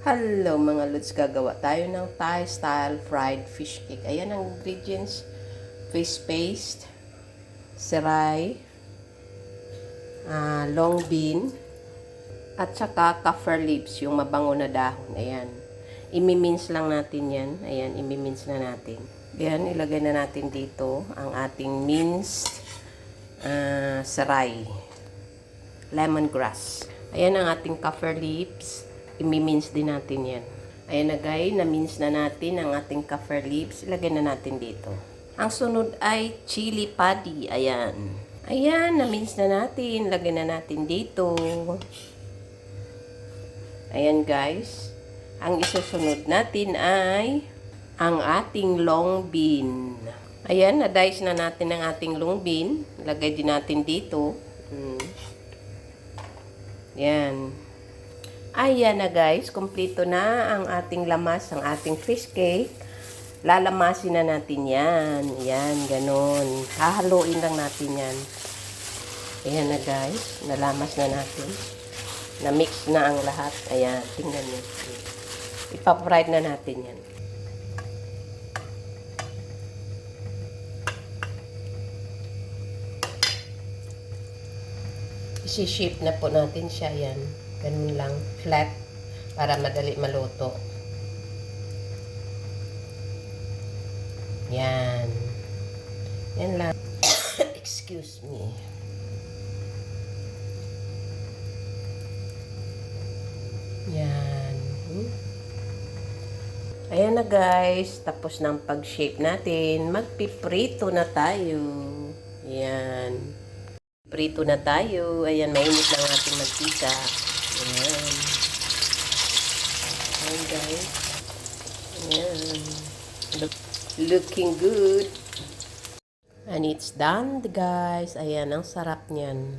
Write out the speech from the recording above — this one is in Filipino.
Hello mga lods, gagawa tayo ng Thai style fried fish cake. Ayan ang ingredients: fish paste, serai, long bean, at saka kaffir leaves, yung mabango na dahon. Ayan. Imi-mince lang natin yan. Ayan, imi-mince na natin. Ayan, ilagay na natin dito ang ating minced serai, lemongrass. Ayan ang ating kaffir leaves. Imi-mince din natin yan. Ayan na guys, na-mince na natin ang ating kaffir leaves. Ilagay na natin dito. Ang sunod ay chili padi. Ayan. Ayan, na-mince na natin. Lagay na natin dito. Ayan guys. Ang isusunod natin ay ang ating long bean. Ayan, na-dice na natin ang ating long bean. Lagay din natin dito. Ayan. Ayan na guys, kumpleto na ang ating lamas, ang ating fish cake. Lalamasin na natin yan. Yan, ganun. Hahaluin lang natin yan. Ayan na guys, nalamas na natin. Na-mix na ang lahat. Ayan, tingnan nyo. Ipa-fried na natin yan. Isi-shape na po natin siya yan. Ganun lang, flat, para madali maluto. Yan. Yan lang. Excuse me. Yan. Ayan na guys, tapos ng pag-shape natin, magpiprito na tayo. Yan. Prito na tayo. Ayan, mainit na ang ating mantika. Ayan. Ayan guys. Ayan. Looking good. And it's done guys. Ayan, ang sarap niyan.